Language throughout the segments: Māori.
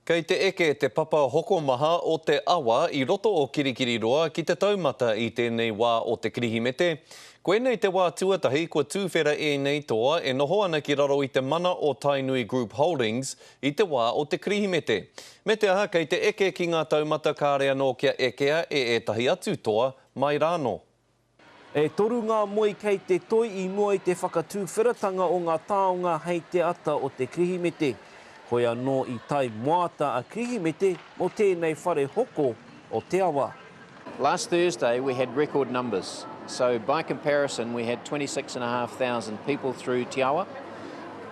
Kei te eke te papa hokomaha o te awa I roto o Kirikiri roa ki te taumata I tēnei wā o te Kirihimete. Koenei te wā tuatahi kua tūwhera nei toa e noho ana ki raro I te mana o Tainui Group Holdings I te wā o te Kirihimete. Me te aha kei te eke ki ngā taumata kāre anō kia ekea etahi atu toa mai rāno. E toru ngā moe kei te toi I mua I te whakatūwhiratanga o ngā taonga hei te ata o te Kirihimete. Hoi anō I tai moata a Kirihimete mo tēnei whare hoko o te awa. Last Thursday we had record numbers. So by comparison we had 26,500 people through Te Awa.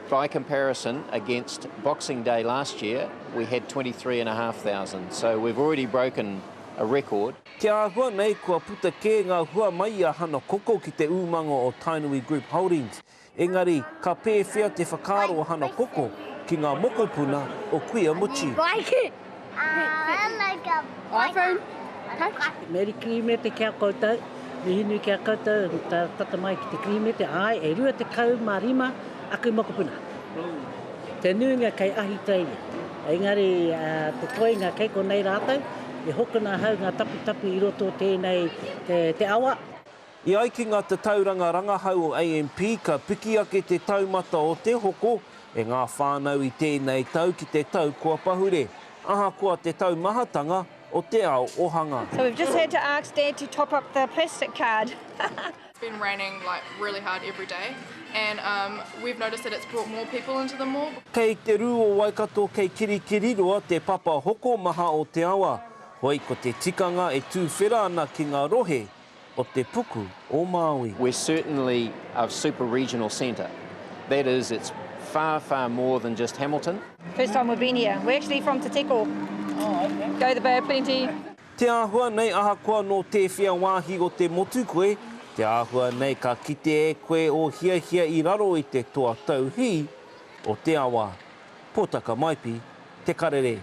By comparison against Boxing Day last year we had 23,500. So we've already broken a record. Te āhua nei kua puta kē ngā hua mai a hana koko ki te umango o Tainui Group Holdings. Engari, ka pēwhia te whakaaro o hana koko ki ngā mokopuna o Kuia Mochi. iPhone. Meri Kirihimete kia koutou, mihinu kia koutou, tata mai ki te Kirihimete, ai, e rua te kau marima, aku mokopuna. Te nuinga kei ahi teire. Engari, te toinga kei ko nei rātou, e hokona hau ngā tapu-tapu I roto tēnei te awa. I ai ki ngā te tauranga rangahau o AMP, ka piki ake te taumata o te hoko, e ngā whānau I tēnei tau ki te tau kua pahure. Aha kua te tau mahatanga o te ao ohanga. So we've just had to ask Dad to top up the plastic card. It's been raining like really hard every day and we've noticed that it's brought more people into the mall. Kei te rū o Waikato kei Kirikiri roa te papa hoko maha o te awa. Hoi ko te tikanga e tūwhera ana ki ngā rohe o te puku o Māui. We're certainly a super regional centre. That is, it's far, far more than just Hamilton. First time we've been here. We're actually from Te Teko. Go the Bay of Plenty. Te āhua nei ahakoa no te whia wāhi o te motu koe. Te āhua nei ka kite e koe o hia I raro I te toa tauhi o te awa. Pōtaka maipi, te karere.